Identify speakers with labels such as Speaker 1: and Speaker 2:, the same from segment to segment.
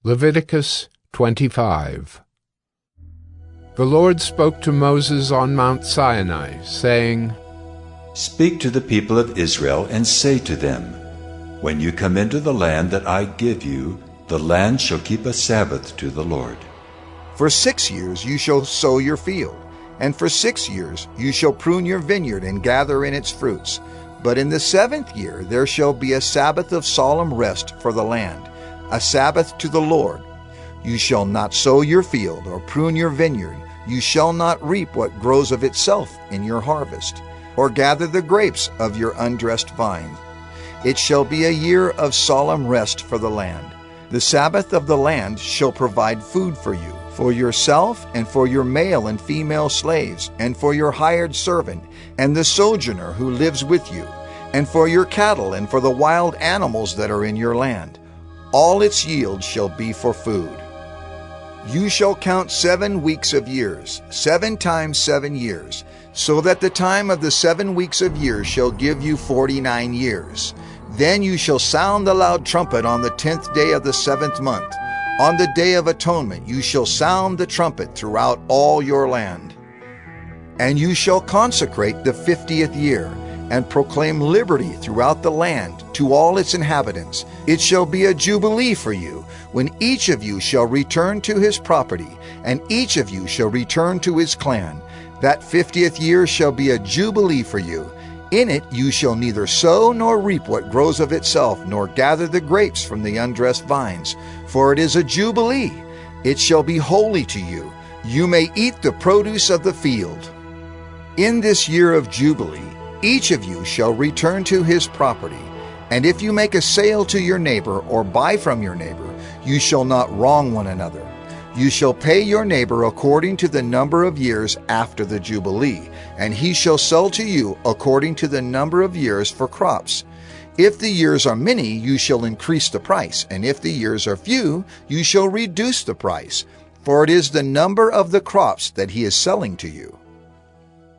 Speaker 1: Leviticus 25. The Lord spoke to Moses on Mount Sinai, saying,
Speaker 2: Speak to the people of Israel and say to them, When you come into the land that I give you, the land shall keep a Sabbath to the Lord.
Speaker 3: For 6 years you shall sow your field, and for 6 years you shall prune your vineyard and gather in its fruits. But in the 7th year there shall be a Sabbath of solemn rest for the land, a Sabbath to the Lord. You shall not sow your field or prune your vineyard. You shall not reap what grows of itself in your harvest, or gather the grapes of your undressed vine. It shall be a year of solemn rest for the land. The Sabbath of the land shall provide food for you, for yourself and for your male and female slaves, and for your hired servant, and the sojourner who lives with you, and for your cattle and for the wild animals that are in your land. All its yield shall be for food. You shall count 7 weeks of years, 7 times 7 years, so that the time of the 7 weeks of years shall give you 49 years. Then you shall sound the loud trumpet on the 10th day of the 7th month. On the day of atonement you shall sound the trumpet throughout all your land. And you shall consecrate the 50th year, and proclaim liberty throughout the land to all its inhabitants. It shall be a jubilee for you, when each of you shall return to his property, and each of you shall return to his clan. That 50th year shall be a jubilee for you. In it you shall neither sow nor reap what grows of itself, nor gather the grapes from the undressed vines, for it is a jubilee. It shall be holy to you. You may eat the produce of the field. In this year of jubilee, each of you shall return to his property. And if you make a sale to your neighbor or buy from your neighbor, you shall not wrong one another. You shall pay your neighbor according to the number of years after the Jubilee, and he shall sell to you according to the number of years for crops. If the years are many, you shall increase the price, and if the years are few, you shall reduce the price, for it is the number of the crops that he is selling to you.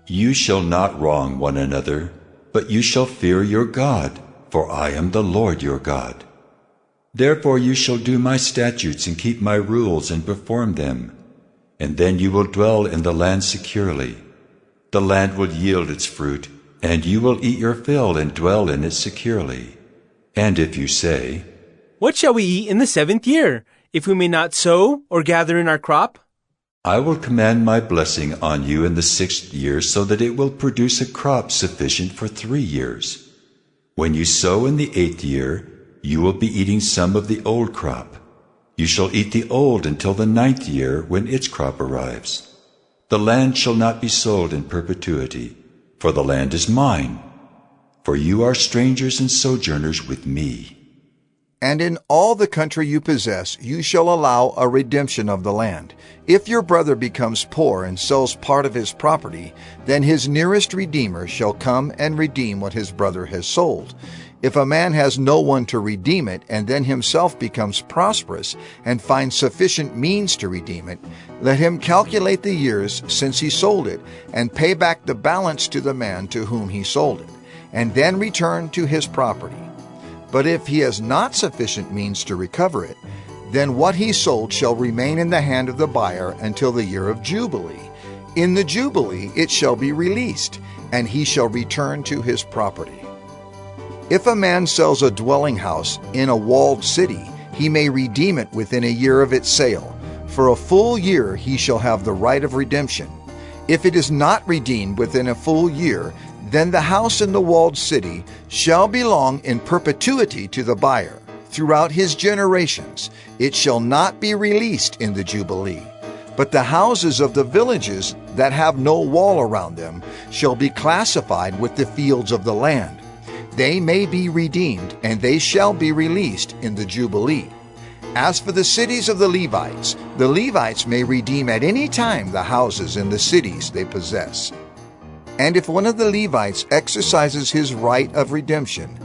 Speaker 2: You shall not wrong one another, but you shall fear your God, for I am the Lord your God. Therefore you shall do my statutes and keep my rules and perform them, and then you will dwell in the land securely. The land will yield its fruit, and you will eat your fill and dwell in it securely. And if you say,
Speaker 4: What shall we eat in the 7th year, if we may not sow or gather in our crop?
Speaker 2: I will command my blessing on you in the 6th year, so that it will produce a crop sufficient for 3 years. When you sow in the 8th year, you will be eating some of the old crop. You shall eat the old until the 9th year, when its crop arrives. The land shall not be sold in perpetuity, for the land is mine. For you are strangers and sojourners with me.
Speaker 3: And in all the country you possess, you shall allow a redemption of the land. If your brother becomes poor and sells part of his property, then his nearest redeemer shall come and redeem what his brother has sold. If a man has no one to redeem it, and then himself becomes prosperous and finds sufficient means to redeem it, let him calculate the years since he sold it, and pay back the balance to the man to whom he sold it, and then return to his property. But if he has not sufficient means to recover it, then what he sold shall remain in the hand of the buyer until the year of Jubilee. In the Jubilee it shall be released, and he shall return to his property. If a man sells a dwelling house in a walled city, he may redeem it within a year of its sale. For a full year he shall have the right of redemption. If it is not redeemed within a full year, then the house in the walled city shall belong in perpetuity to the buyer throughout his generations. It shall not be released in the Jubilee. But the houses of the villages that have no wall around them shall be classified with the fields of the land. They may be redeemed, and they shall be released in the Jubilee. As for the cities of the Levites may redeem at any time the houses in the cities they possess. And if one of the Levites exercises his right of redemption,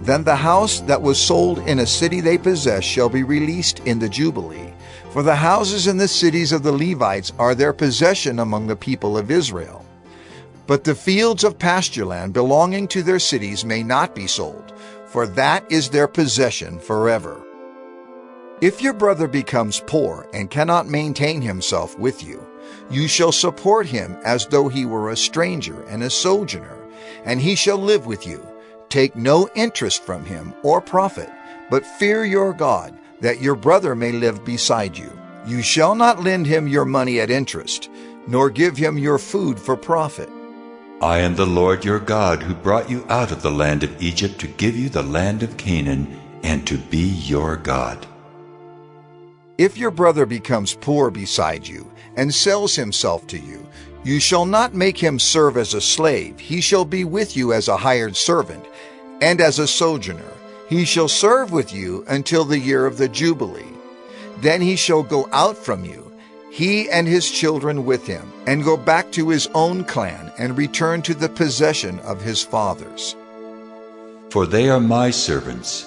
Speaker 3: then the house that was sold in a city they possess shall be released in the Jubilee. For the houses in the cities of the Levites are their possession among the people of Israel. But the fields of pasture land belonging to their cities may not be sold, for that is their possession forever. If your brother becomes poor and cannot maintain himself with you, you shall support him as though he were a stranger and a sojourner, and he shall live with you. Take no interest from him or profit, but fear your God, that your brother may live beside you. You shall not lend him your money at interest, nor give him your food for profit.
Speaker 2: I am the Lord your God, who brought you out of the land of Egypt to give you the land of Canaan, and to be your God.
Speaker 3: If your brother becomes poor beside you, and sells himself to you, you shall not make him serve as a slave. He shall be with you as a hired servant, and as a sojourner. He shall serve with you until the year of the Jubilee. Then he shall go out from you, he and his children with him, and go back to his own clan, and return to the possession of his fathers.
Speaker 2: For they are my servants,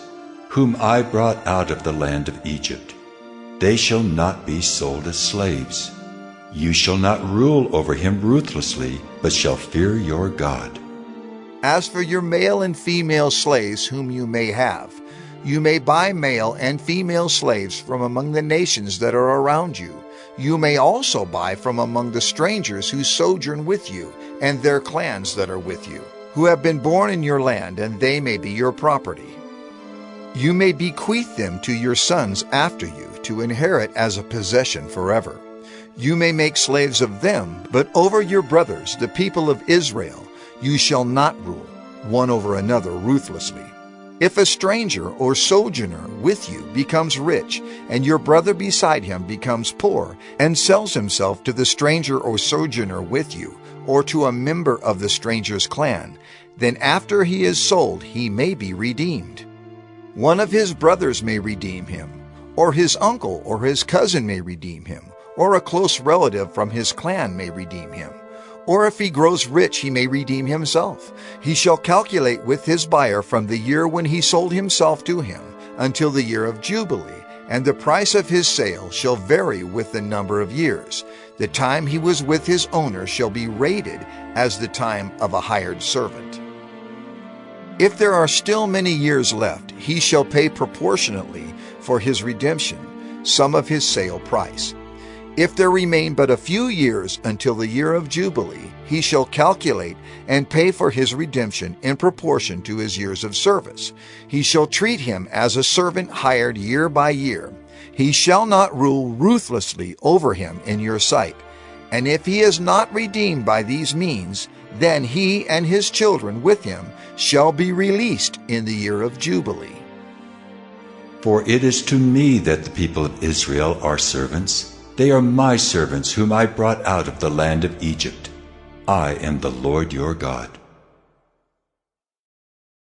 Speaker 2: whom I brought out of the land of Egypt. They shall not be sold as slaves. You shall not rule over him ruthlessly, but shall fear your God.
Speaker 3: As for your male and female slaves whom you may have, you may buy male and female slaves from among the nations that are around you. You may also buy from among the strangers who sojourn with you, and their clans that are with you, who have been born in your land, and they may be your property. You may bequeath them to your sons after you, to inherit as a possession forever. You may make slaves of them, but over your brothers, the people of Israel, you shall not rule, one over another ruthlessly. If a stranger or sojourner with you becomes rich, and your brother beside him becomes poor, and sells himself to the stranger or sojourner with you, or to a member of the stranger's clan, then after he is sold he may be redeemed. One of his brothers may redeem him, or his uncle or his cousin may redeem him, or a close relative from his clan may redeem him. Or if he grows rich, he may redeem himself. He shall calculate with his buyer from the year when he sold himself to him until the year of Jubilee, and the price of his sale shall vary with the number of years. The time he was with his owner shall be rated as the time of a hired servant. If there are still many years left, he shall pay proportionately for his redemption some of his sale price. If there remain but a few years until the year of Jubilee, he shall calculate and pay for his redemption in proportion to his years of service. He shall treat him as a servant hired year by year. He shall not rule ruthlessly over him in your sight. And if he is not redeemed by these means, then he and his children with him shall be released in the year of Jubilee.
Speaker 2: For it is to me that the people of Israel are servants. They are my servants whom I brought out of the land of Egypt. I am the Lord your God.